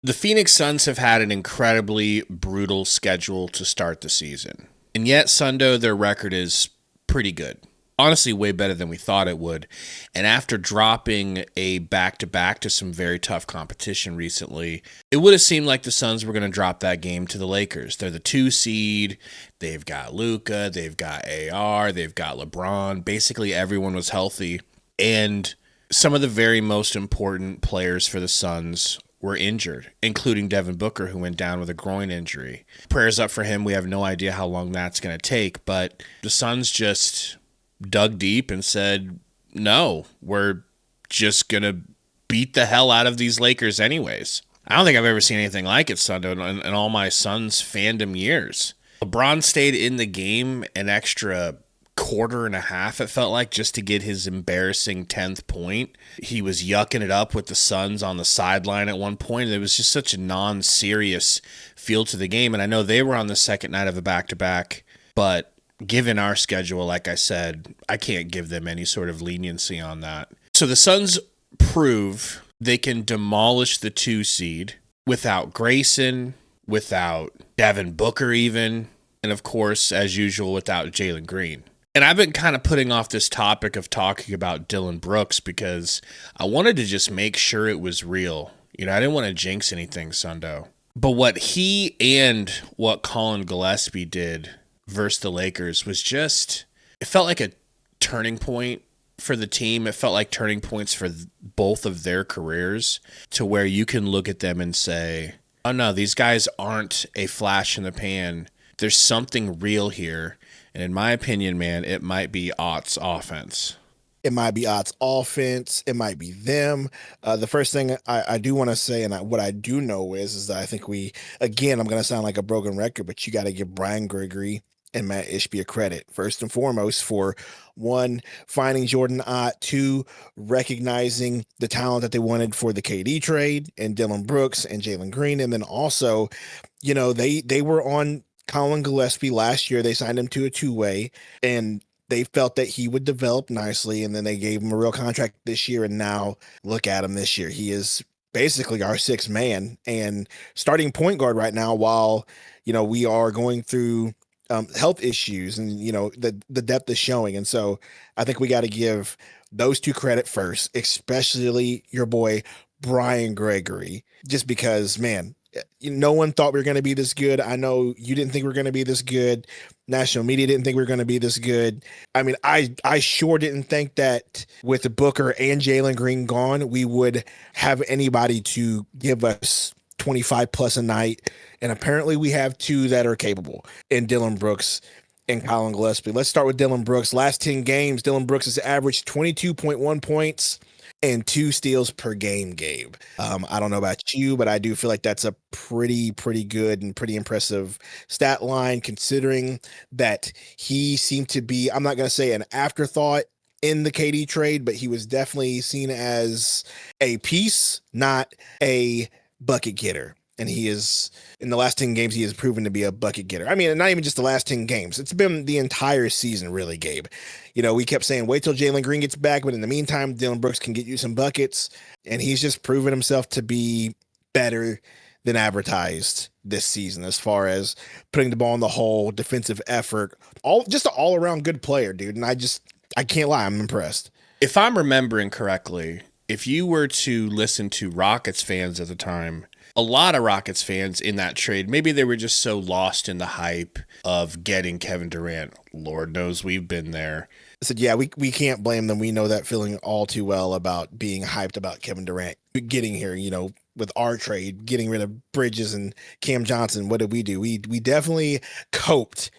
The Phoenix Suns have had an incredibly brutal schedule to start the season. And yet, Sundo, their record is pretty good. Honestly, way better than we thought it would. And after dropping a back-to-back to some very tough competition recently, it would have seemed like the Suns were going to drop that game to the Lakers. They're the 2 seed. They've got Luka. They've got AR. They've got LeBron. Basically, everyone was healthy. And some of the very most important players for the Suns were injured, including Devin Booker, who went down with a groin injury. Prayers up for him. We have no idea how long that's going to take, but the Suns just dug deep and said, no, we're just going to beat the hell out of these Lakers anyways. I don't think I've ever seen anything like it, Sundo, in all my Suns fandom years. LeBron stayed in the game an extra quarter and a half, it felt like, just to get his embarrassing 10th point. He was yucking it up with the Suns on the sideline at one point. It was just such a non-serious feel to the game. And I know they were on the second night of a back-to-back, but given our schedule, like I said, I can't give them any sort of leniency on that. So the Suns prove they can demolish the 2 seed without Grayson, without Devin Booker even, and of course, as usual, without Jalen Green. And I've been kind of putting off this topic of talking about Dillon Brooks because I wanted to just make sure it was real. I didn't want to jinx anything, Sundo. But what he and what Colin Gillespie did versus the Lakers was just, it felt like a turning point for the team. It felt like turning points for both of their careers, to where you can look at them and say, oh no, these guys aren't a flash in the pan. There's something real here. And in my opinion, man, it might be Ott's offense. It might be Ott's offense. It might be them. The first thing I do want to say, and what I do know is that I think again, I'm going to sound like a broken record, but you got to give Brian Gregory and Matt Ishbia credit, first and foremost, for one, finding Jordan Ott, two, recognizing the talent that they wanted for the KD trade and Dillon Brooks and Jalen Green. And then also, they were on Colin Gillespie last year. They signed him to a 2-way, and they felt that he would develop nicely, and then they gave him a real contract this year. And now look at him this year. He is basically our 6th man and starting point guard right now, while, we are going through health issues, and, the depth is showing. And so I think we got to give those two credit first, especially your boy, Brian Gregory, just because, man, no one thought we were going to be this good. I know you didn't think we were going to be this good. National media didn't think we were going to be this good. I mean, I sure didn't think that with the Booker and Jalen Green gone, we would have anybody to give us 25 plus a night. And apparently we have 2 that are capable in Dillon Brooks and Colin Gillespie. Let's start with Dillon Brooks. Last 10 games, Dillon Brooks has averaged 22.1 points and 2 steals per game, Gabe. I don't know about you, but I do feel like that's a pretty good and pretty impressive stat line, considering that he seemed to be, I'm not going to say an afterthought in the KD trade, but he was definitely seen as a piece, not a bucket getter. And he is, in the last 10 games, he has proven to be a bucket getter. I mean, not even just the last 10 games. It's been the entire season, really, Gabe. We kept saying, wait till Jalen Green gets back. But in the meantime, Dillon Brooks can get you some buckets. And he's just proven himself to be better than advertised this season, as far as putting the ball in the hole, defensive effort, just an all-around good player, dude. And I can't lie, I'm impressed. If I'm remembering correctly, if you were to listen to Rockets fans at the time, a lot of Rockets fans in that trade, maybe they were just so lost in the hype of getting Kevin Durant. Lord knows we've been there. I said, yeah, we can't blame them. We know that feeling all too well about being hyped about Kevin Durant getting here, with our trade, getting rid of Bridges and Cam Johnson. What did we do? We definitely coped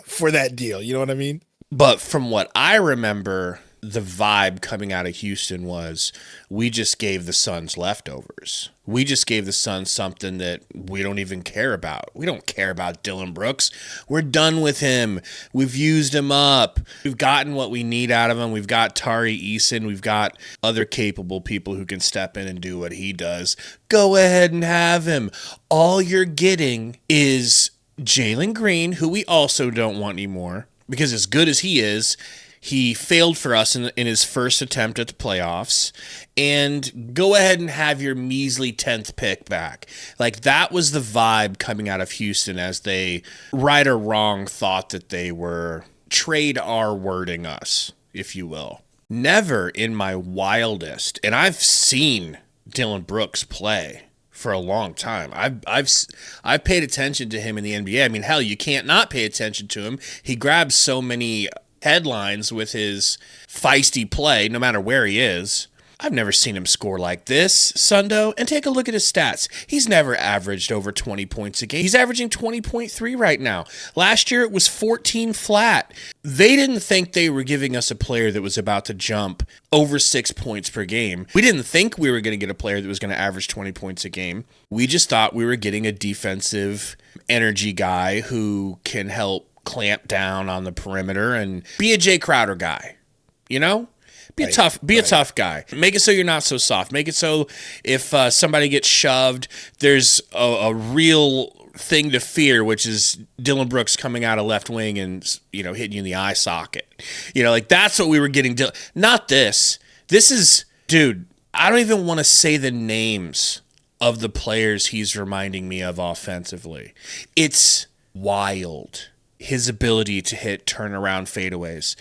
for that deal. You know what I mean? But from what I remember, the vibe coming out of Houston was, we just gave the Suns leftovers. We just gave the Suns something that we don't even care about. We don't care about Dillon Brooks. We're done with him. We've used him up. We've gotten what we need out of him. We've got Tari Eason. We've got other capable people who can step in and do what he does. Go ahead and have him. All you're getting is Jalen Green, who we also don't want anymore, because as good as he is, He failed for us in his first attempt at the playoffs, and go ahead and have your measly 10th pick back. Like, that was the vibe coming out of Houston as they, right or wrong, thought that they were trade R-wording us, if you will. Never in my wildest, and I've seen Dylan Brooks play for a long time. I've paid attention to him in the NBA. I mean, hell, you can't not pay attention to him. He grabs so many headlines with his feisty play, no matter where he is. I've never seen him score like this, Sundo, and take a look at his stats. He's never averaged over 20 points a game. He's averaging 20.3 right now. Last year, it was 14 flat. They didn't think they were giving us a player that was about to jump over 6 points per game. We didn't think we were going to get a player that was going to average 20 points a game. We just thought we were getting a defensive energy guy who can help clamp down on the perimeter and be a Jay Crowder guy, you know? Be a tough guy. Make it so you're not so soft. Make it so if somebody gets shoved, there's a real thing to fear, which is Dylan Brooks coming out of left wing and, hitting you in the eye socket. Like, that's what we were getting. Not this. This is, dude, I don't even want to say the names of the players he's reminding me of offensively. It's wild. His ability to hit turnaround fadeaways.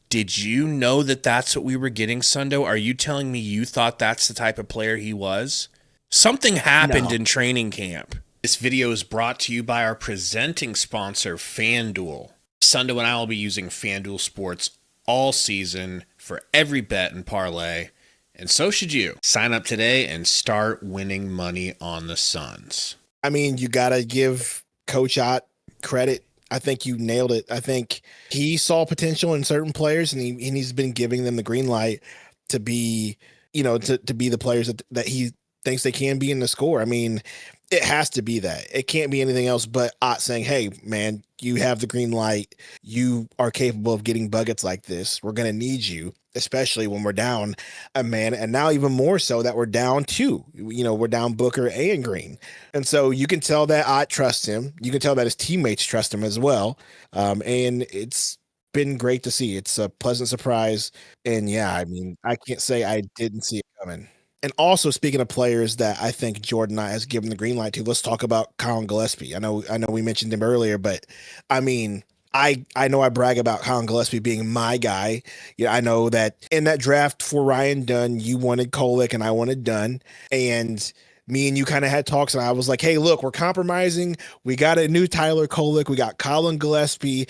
Did you know that that's what we were getting, Sundo? Are you telling me you thought that's the type of player he was? Something happened in training camp. This video is brought to you by our presenting sponsor, FanDuel. Sundo and I will be using FanDuel Sports all season for every bet and parlay, and so should you. Sign up today and start winning money on the Suns. I mean, you got to give Coach Ott credit. I think you nailed it. I think he saw potential in certain players, and he's been giving them the green light to be, to be the players that he thinks they can be in the score. I mean, it has to be that. It can't be anything else but Ott saying, hey, man, you have the green light. You are capable of getting buckets like this. We're going to need you, especially when we're down a man. And now even more so that we're down two. We're down Booker and Green. And so you can tell that Ott trusts him. You can tell that his teammates trust him as well. And it's been great to see. It's a pleasant surprise. And yeah, I mean, I can't say I didn't see it coming. And also, speaking of players that I think Jordan Knight has given the green light to, let's talk about Colin Gillespie. I know we mentioned him earlier, but I mean, I know I brag about Colin Gillespie being my guy. I know that in that draft for Ryan Dunn, you wanted Kolek and I wanted Dunn, and me and you kind of had talks, and I was like, hey, look, we're compromising. We got a new Tyler Kolek. We got Colin Gillespie.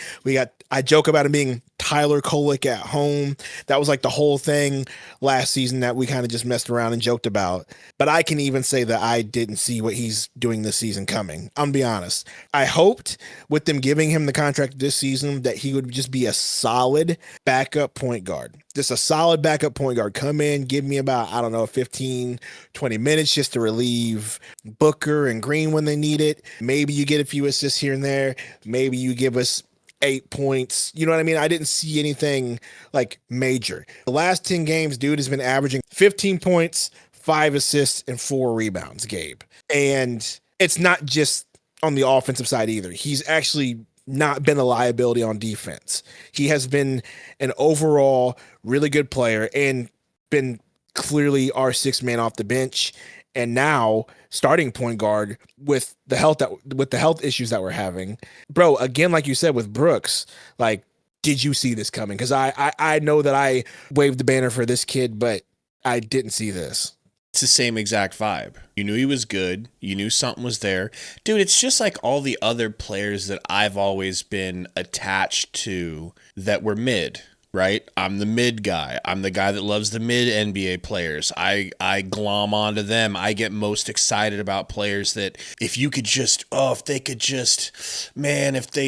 I joke about him being Tyler Kolek at home. That was like the whole thing last season that we kind of just messed around and joked about. But I can even say that I didn't see what he's doing this season coming. I'm gonna be honest. I hoped with them giving him the contract this season that he would just be a solid backup point guard. Just a solid backup point guard. Come in, give me about, 15, 20 minutes just to relieve Booker and Green when they need it. Maybe you get a few assists here and there. Maybe you give us 8 points. You know what I mean? I didn't see anything like major. The last 10 games, dude has been averaging 15 points, 5 assists, and 4 rebounds, Gabe. And it's not just on the offensive side either. He's actually not been a liability on defense. He has been an overall really good player and been clearly our sixth man off the bench. And now starting point guard with the health issues that we're having, bro, again, like you said, with Brooks, like, did you see this coming? Cause I know that I waved the banner for this kid, but I didn't see this. It's the same exact vibe. You knew he was good. You knew something was there. Dude, it's just like all the other players that I've always been attached to that were mid. Right? I'm the mid guy. I'm the guy that loves the mid NBA players. I glom onto them. I get most excited about players that if they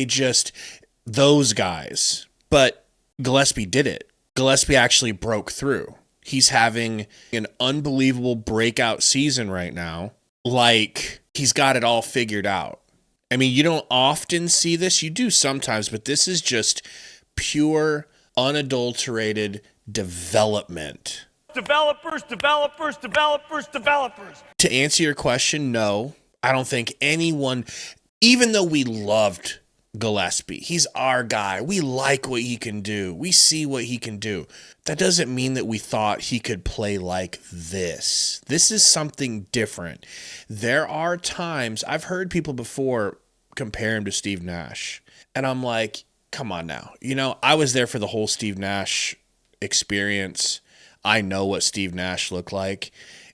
just, those guys. But Gillespie did it. Gillespie actually broke through. He's having an unbelievable breakout season right now. Like, he's got it all figured out. I mean, you don't often see this. You do sometimes, but this is just pure unadulterated development. Developers. To answer your question, no. I don't think anyone, even though we loved Gillespie. He's our guy. We like what he can do. We see what he can do. That doesn't mean that we thought he could play like this. This is something different. There are times I've heard people before compare him to Steve Nash, and I'm like, come on now. I was there for the whole Steve Nash experience. I know what Steve Nash looked like.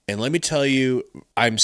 And let me tell you, I'm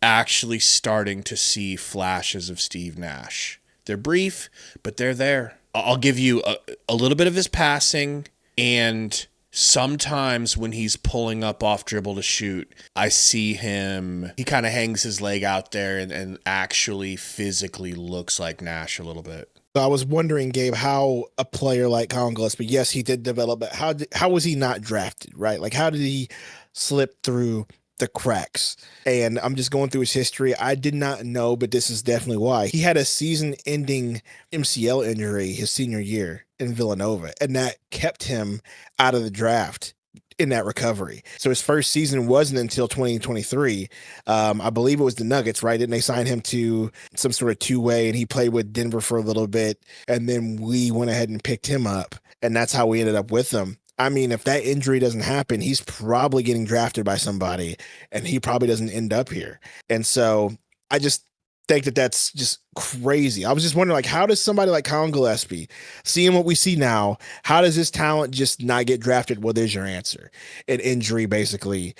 actually starting to see flashes of Steve Nash. They're brief, but they're there. I'll give you a little bit of his passing, and sometimes when he's pulling up off dribble to shoot, I see him, he kind of hangs his leg out there and actually physically looks like Nash a little bit. So I was wondering, Gabe, how a player like Colin Gillespie, yes, he did develop, but how was he not drafted, right? Like, how did he slip through the cracks? And I'm just going through his history. I did not know, but this is definitely why. He had a season-ending MCL injury his senior year in Villanova, and that kept him out of the draft in that recovery. So his first season wasn't until 2023. I believe it was the Nuggets, right? Didn't they sign him to some sort of two-way, and he played with Denver for a little bit, and then we went ahead and picked him up, and that's how we ended up with him. I mean, if that injury doesn't happen, he's probably getting drafted by somebody, and he probably doesn't end up here. And so I just think that that's just crazy. I was just wondering, like, how does somebody like Colin Gillespie, seeing what we see now, how does his talent just not get drafted? Well, there's your answer. An injury basically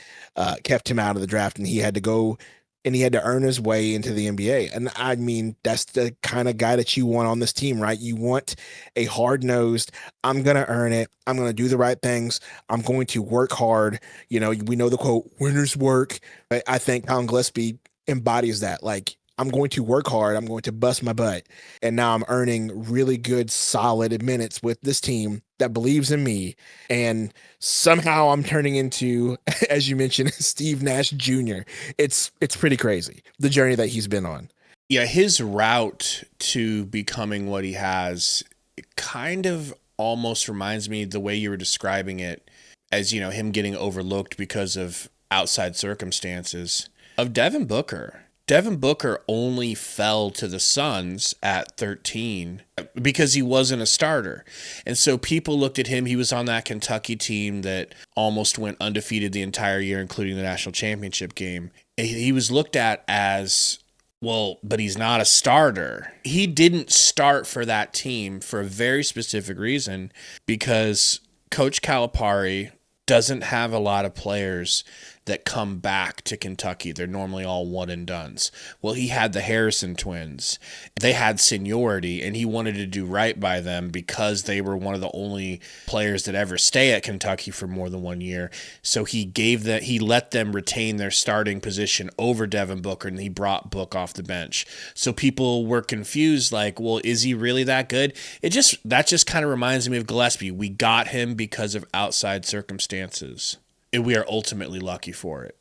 kept him out of the draft, and he had to go and he had to earn his way into the NBA. And I mean, that's the kind of guy that you want on this team, right? You want a hard-nosed, I'm going to earn it. I'm going to do the right things. I'm going to work hard. We know the quote, winners work. I think Colin Gillespie embodies that. Like, I'm going to work hard. I'm going to bust my butt. And now I'm earning really good, solid minutes with this team that believes in me. And somehow I'm turning into, as you mentioned, Steve Nash Jr. It's pretty crazy, the journey that he's been on. Yeah, his route to becoming what he has, it kind of almost reminds me the way you were describing it as, him getting overlooked because of outside circumstances of Devin Booker. Devin Booker only fell to the Suns at 13 because he wasn't a starter. And so people looked at him. He was on that Kentucky team that almost went undefeated the entire year, including the national championship game. He was looked at as, well, but he's not a starter. He didn't start for that team for a very specific reason, because Coach Calipari doesn't have a lot of players that come back to Kentucky. They're normally all one and dones. Well, he had the Harrison twins. They had seniority, and he wanted to do right by them because they were one of the only players that ever stay at Kentucky for more than 1 year. So he let them retain their starting position over Devin Booker, and he brought Book off the bench. So people were confused, like, well, is he really that good? That just kind of reminds me of Gillespie. We got him because of outside circumstances. And we are ultimately lucky for it.